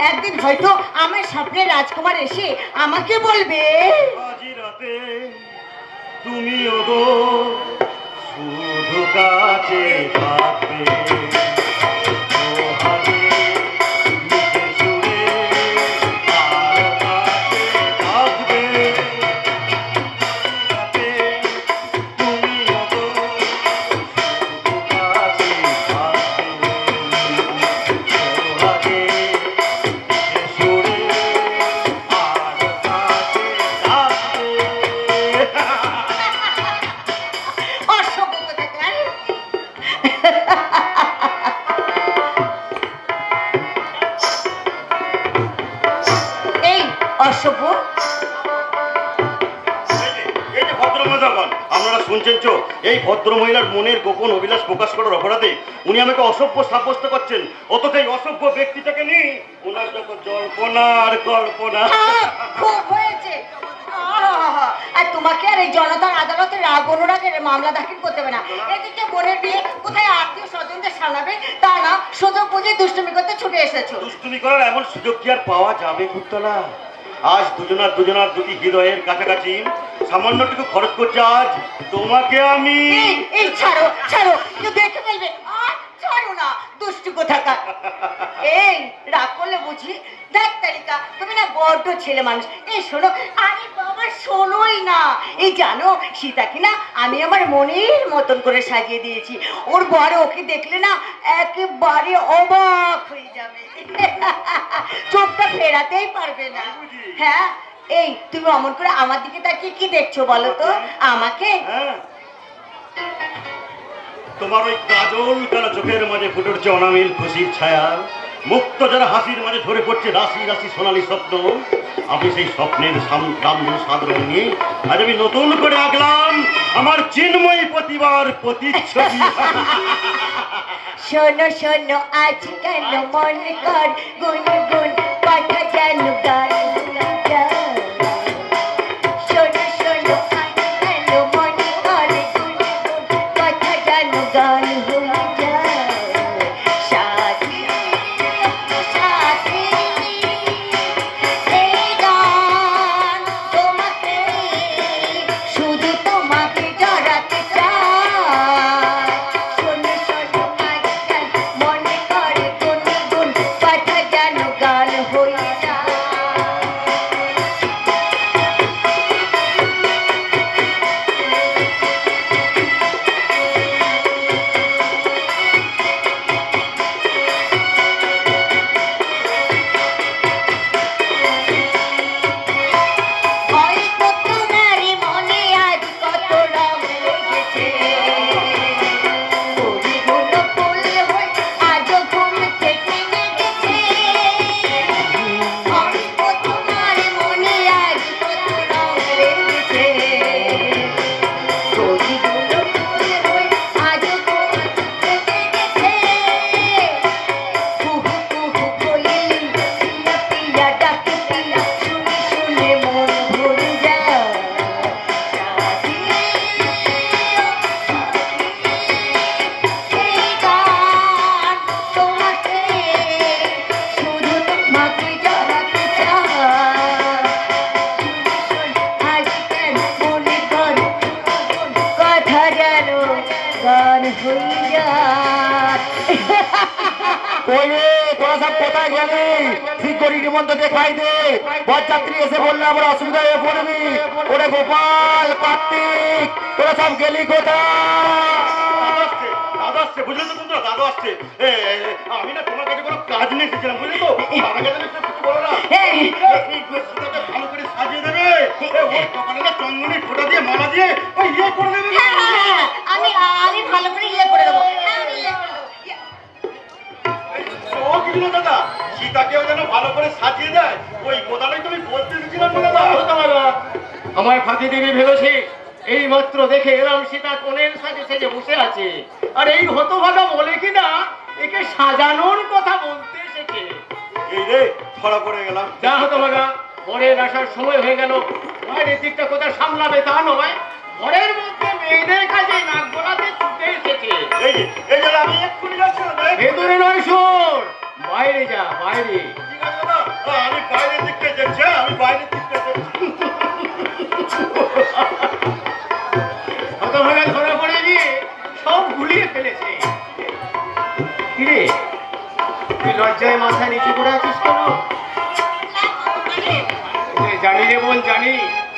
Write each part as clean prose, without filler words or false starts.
একদিন হয়তো আমার স্বপ্নের রাজকুমার এসে আমাকে বলবে, তুমি ওগো শুধু কাছে থাকবে। এই ভদ্র মহিলার মনের গোপন অভিলাষ প্রকাশ করার অপরাধে উনি আমাকে অসভ্য সাব্যস্ত করছেন। অথচ এই অসভ্য ব্যক্তিটাকে নিয়ে ওনার যত জল্পনা আর কল্পনা। খুব হয়েছে। আর তোমাকে আর এই জনতার আদালতে রাগ অনুরাগের মামলা দাখিল করতে হবে না। এদিকে বোনের বিয়ে কোথায় আত্মীয় স্বজনদের সামলাবে তা না, সুযোগ বুঝে দুষ্টুমি করতে ছুটে এসেছো। দুষ্টুমি করার এমন সুযোগ কি আর পাওয়া যাবে কুত্তলা? আজ দুজনার দুটি হৃদয়ের কাছাকাছি সামান্যটুকু খরচ করছে। আজ তোমাকে আমি ছাড়ো ছাড়ো, দেখে ফেলবে। ছাড়ো না দুষ্টু কোথাকার। এই রাগ করলে বুঝি। দেখ তালিকা, তুমি না বড্ড ছেলে মানুষ। এই শোনো। আরে বাবা শোনোই না। এই জানো সীতাকে না আমি আমার মনের মতন করে সাজিয়ে দিয়েছি। ওর বড় ওকে দেখলে না একেবারে অবাক হয়ে যাবে, চোখটা ফেরাতেই পারবে না। হ্যাঁ, এই তুমি অমন করে আমার দিকে তাকিয়ে কি দেখছো বলো তো? আমাকে তোমার ওই কাজল কালো চোখের মাঝে ফুটে উঠছে অনামিল খুশির ছায়া। মুক্ত যারা হাসির মাঝে ঝরে পড়ছে রাশি রাশি সোনালী স্বপ্ন। আমি সেই স্বপ্নের সাধারণ নিয়ে আজ আমি নতুন করে আঁকলাম আমার চিন্ময়ী প্রতিবার প্রতিচ্ছবি। শোনো শোনো আজ কেন মন কর গুন গুন কথা যেন গান। শোনো শোনো আজ কেন মন কর গুন গুন কথা যেন গান হয়ে যায়। সাথী সাথী এই গান তোমাকে শুধু তোমাকে জড়াতে চায়। শোনো শোনো আজ কেন মনে করে গুন গুন কথা যেন গান ওই রে তোরা সব কোথায় গেলি? সিকিউরিটি মধ্যে দেখাই দে, বরযাত্রী এসে বললে আমার অসুবিধা হয়ে পড়বি। ওরে গোপাল, কার্তিক, তোরা সব গেলি কোথায়? দাদা আসছে, বুঝলে তো বন্ধুরা, দাদা আসছে। আমি না তোমার কাছে কোনো কাজ নিয়ে এসেছিলাম, বুঝলি তো? দাদা কাছে কিছু বলো না। সীতাকে ভালো করে সাজিয়ে দেবে, ওর কপালে না চন্দনের ফোঁটা দিয়ে মালা দিয়ে ওই ইয়ে করে দেবে। আমি ভালো করে ইয়ে করে দেবো। আমি ইয়ে করে দেবো। ও কিছু না দাদা, সীতাকেও যেন ভালো করে সাজিয়ে দেয়, ওই গোদালাই তুমি বলতে দিয়েছিলাম না দাদা। আমার ফাঁকি দিবি ভেবেছি? এই মাত্র দেখে এলাম সীতা কোণের সাজে সেজে বসে আছে, আর এই হতভাগা বলে কিনা একে সাজানোর কথা বলতে এসেছে। এই রে ধরা পড়ে গেলাম। যা হতভাগা, ঘরের আসার সময় হয়ে গেল। বাইরের দিকটা কোথায় সামলাবে তা নয়, ঘরের মধ্যে মেয়েদের কাজে নাক গলাতে ছুটে এসেছে। এই যে আমি এক্ষুনি যাচ্ছি না। ভেতরে নয় শোন, বাইরে যা, বাইরে। ঠিক আছে দাদা, আমি বাইরের দিকটা যাচ্ছি, আমি বাইরের দিকটা যাচ্ছি। হতভাগা ধরা পড়ে গিয়ে সব গুলিয়ে ফেলেছে। কিরে, তুই লজ্জায় মাথা নিচু করে আছিস কেন? জানি রে বোন, জানি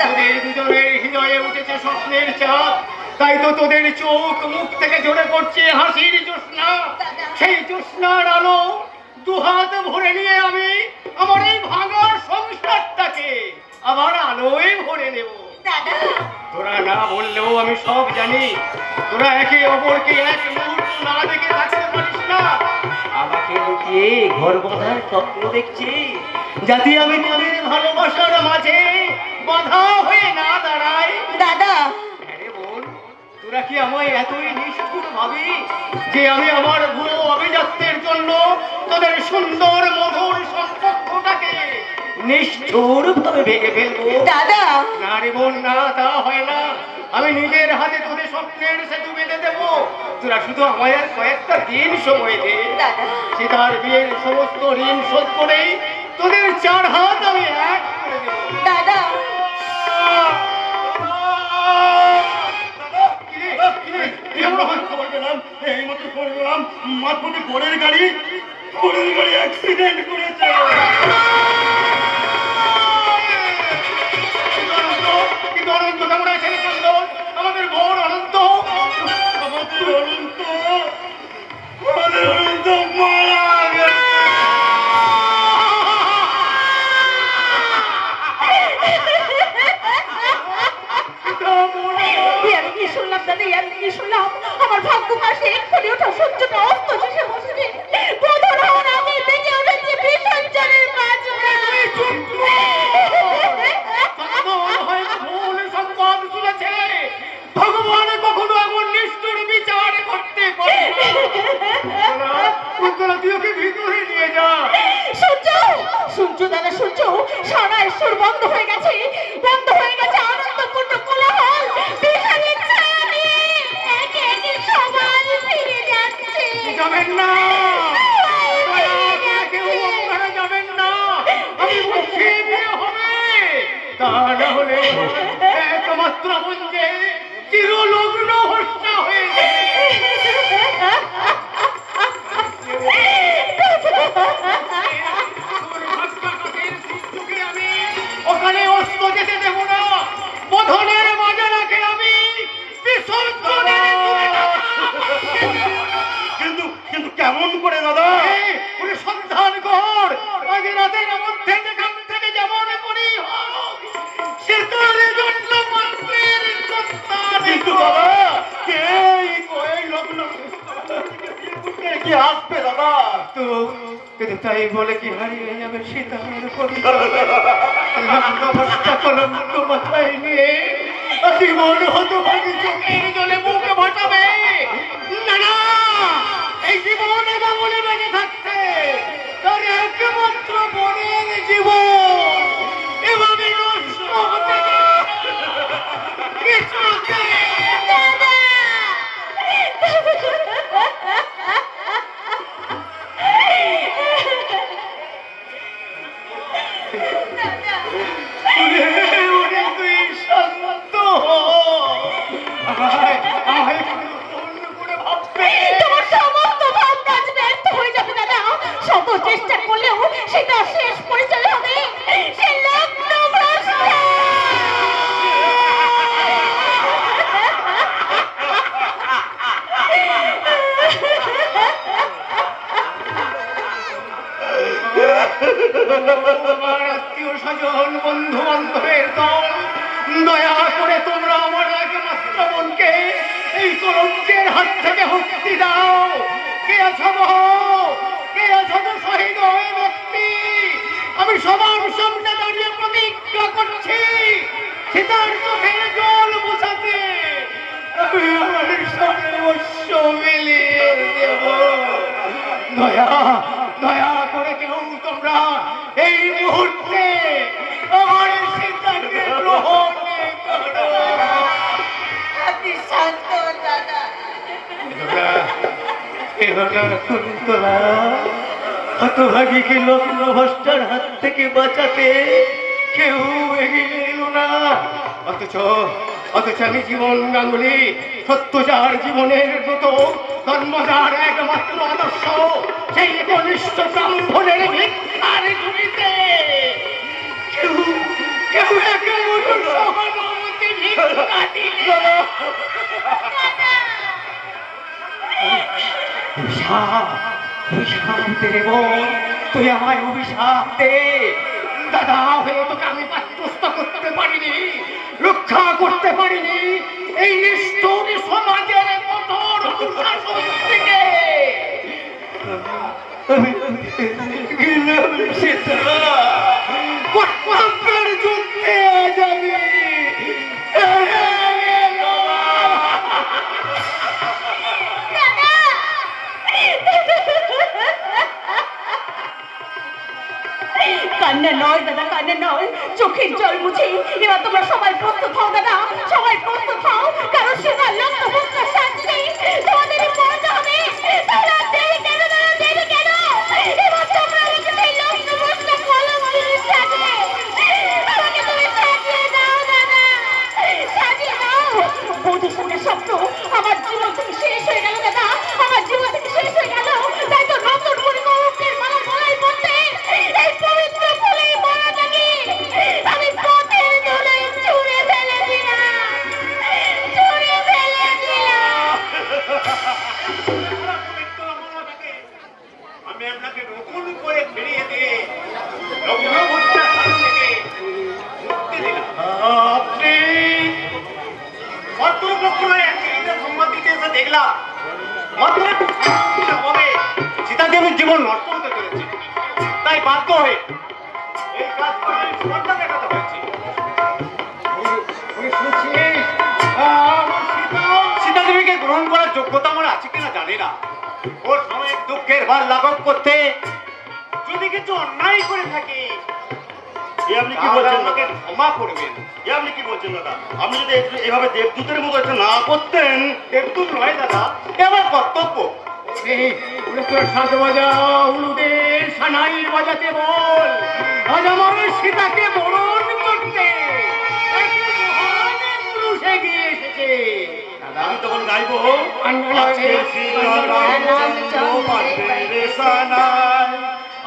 তোদের দুজনের হৃদয়ে উঠেছে স্বপ্নের চাঁদ, তাই তো তোদের চোখ মুখ থেকে ঝরে পড়ছে হাসির জ্যোৎস্না। সেই জ্যোৎস্নার আলো দুহাত ভরে নিয়ে আমি আমার এই ভাঙা সংসারটাকে আবার আলোয় ভরে নেব। দাদা, তোরা না বললেও আমি সব জানি, তোরা একে অপরকে এক মুহূর্ত না দেখে থাকতে পারিস না। আমাকে লুকিয়ে ঘর বাঁধার স্বপ্ন দেখছি, যাতে আমি তোদের ভালোবাসার মাঝে বাধা হয়ে না দাঁড়াই। দাদা, আরে বোন, তোরা কি আমায় এতই নিষ্ঠুর ভাবি যে আমি আমার ভুয়ো অভিজাত্যের জন্য তোদের সুন্দর মধুর সম্পর্কটাকে নিষ্ঠুর ভাবে ভেঙে ফেলবো? দাদা, না রে বোন, না, তা হয় না। আমি নিজের হাতে তোদের স্বপ্নের সেতু বেঁধে দেবো। তোরা শুধু আমায় আর কয়েকটা দিন সময় দে। দাদা, সীতার বিয়ের সমস্ত ঋণ শোধ করেই তোদের চার হাত আমি এক করে দেবো। দাদা, খবর পেলাম, এই মতো খবর পেলাম, মাঝপথে বোরের গাড়ি অ্যাক্সিডেন্ট করেছে। আমাদের বোন অনন্ত, আমাদের অনন্ত মারা গেছে। আমি কি শুনলাম দাদা? আমি কি শুনলাম? আমার ভাগ্য পাশে এক্ষুনি ওঠা সূর্যটা অস্ত শেষে বসেছে। বোধন হওয়ার আগে বেঁচে উঠেছে বিসর্জনের মাঝে। ভগবান কখনো এমন নিষ্ঠুর বিচার করতে পারে না। তুই ওকে ভিতরে নিয়ে যা। সূর্য, সূর্য দাদা, সূর্য, সারা ঈশ্বর বন্ধ হয়ে গেছে, বন্ধ হয়ে গেছে আনন্দপূর্ণ কোলাহল। বিহারের ছায়া নিয়ে একে একে সবাই ফিরে যাচ্ছে। যাবেন না, কেউ আপনারা যাবেন না। আমি বলছি বিয়ে হবে, তা না হলে একমাত্র বলছে চিরলগ্ন হত্যা হয়ে আমি ওখানে অস্ত যেতে দেব না। বোধনের বাজারাকে আমি বিসর্জনে কিন্তু কিন্তু কেমন করে দাদা? সন্ধান কর। আজ রাতের মধ্যে যেখান থেকে যেমন করি হোক, সে তার জন্য মন্ত্রের সন্তান। কিন্তু দাদা, কে এই লগ্ন কি আসবে দাদা? তো কিন্তু তাই বলে কি হারিয়ে যাবে সীতার কলঙ্ক মাথায় নিয়ে জীবন হতভাগী চোখের জলে মুখে ভাসাবে? না না, এই জীবন বলে বেঁচে থাকতে তার একমাত্র বোনের জীবন এভাবে নষ্ট হতে কিছুতে তুই শান্ত হ। তোমার সমস্ত ভাব কাজ ব্যর্থ হয়ে যাবে দাদা। আমার আত্মীয় স্বজন বন্ধু বান্ধবের দল, দয়া করে তোমরা আমার একমাত্র বোনকে এই কলঙ্কের হাত থেকে মুক্তি দাও। কে আছো বহ, কে আছো তো শহীদ হয়ে ব্যক্তি, আমি সবার সামনে দাঁড়িয়ে প্রতিজ্ঞা করছি সীতার চোখের জল বোঝাতে আমি আমার সর্বস্ব মিলিয়ে দেব। দয়া দয়া করে কেউ তোমরা এই মুহূর্তে আমার সীতাকে গ্রহণ করো। আপনি শান্ত হন দাদা। হতভাগীকে লগ্নভ্রষ্টার হাত থেকে বাঁচাতে কেউ এগিয়ে এলো না। অথচ আমি জীবন গাঙ্গুলি, সত্যজার জীবনের ব্রত, ধর্মজার একমাত্র আদর্শ, সেই কনিষ্ঠ ব্রাহ্মণের ভিক্ষার ঝুড়িতে কেউ কেউ একে সহানুভূতি ভিক্ষা দিল। অভিশাপ দে বোন, তুই আমায় অভিশাপ দে। দাদা হয়ে তোকে আমি পাত্রস্থ করতে পারিনি, রক্ষা করতে পারিনি এই নিষ্ঠুর সমাজের কঠোর অনুশাসন থেকে। কট্টরের যুদ্ধে যাবি কান্না নয় দাদা, কান্না নয়, চোখের জল মুছে এবার তোমরা সবাই প্রস্তুত হও দাদা, সবাই প্রস্তুত হও, কারণ সেটা লক্ষ্য শান্তি তোমাদের পড়তে হবে। তোমরা দেরি কেন, দাদা দেরি কেন? এবার তোমরা আমাকে সেই লক্ষ্য ফলো করে সাজিয়ে আমাকে তুমি সাজিয়ে দাও দাদা, সাজিয়ে দাও। বৌদির সামনে স্বপ্ন আমার জীবন থেকে শেষ হয়ে গেল দাদা, আমার জীবন থেকে শেষ হয়ে গেল। তাই তো নতুন করে কৌরবের মালা গলায় পড়তে এই পবিত্র ফুলে মালা থেকে আমি পথের ধুলোয় ছুঁড়ে ফেলে দিলাম, ছুঁড়ে ফেলে দিলাম। আমি আপনাকে নতুন করে ফিরিয়ে দিয়ে লগ্নভ্রষ্টার হাত থেকে মুক্তি দিলাম। আপনি কর্তব্যক্রমে একটা সংবাদ দিতে এসে দেখলাম মাত্র হবে সীতা দেবীর জীবন নষ্ট হতে চলেছে, তাই বাধ্য হয়ে এই কাজ করে শ্রদ্ধা দেখাতে হয়েছে। সীতা দেবীকে গ্রহণ করার যোগ্যতা আমার আছে কিনা জানি না। ওর সময় দুঃখের ভার লাঘব করতে যদি কিছু অন্যায় করে থাকি আপনি কি বলছেন আমাকে ক্ষমা করবেন। আপনি কি বলছেন দাদা? আপনি যদি এভাবে দেবদূতের মতো একটা না করতেন। দেবদূত নয় দাদা, এ আমার কর্তব্য। সাজ বাজা উলুদের সানাই বাজাতে বল, আজ আমার সীতাকে বরণ করতে পুরুষ এগিয়ে এসেছে। আমি তখন গাইবো আজকের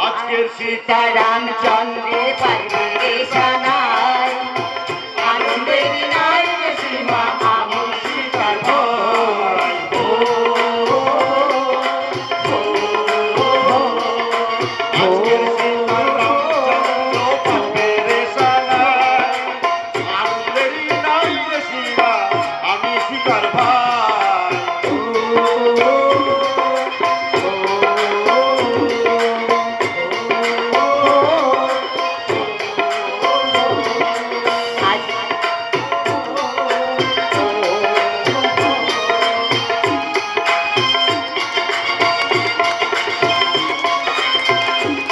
আজকের সীতা রামচন্দ্রে পারবে রে সানাই, আনন্দের নাই সীমা আমি সীতার ভয়। আজকের সীতা রামচন্দ্র পাবে রে সানাই, আনন্দের নাই সীমা আমি সীতার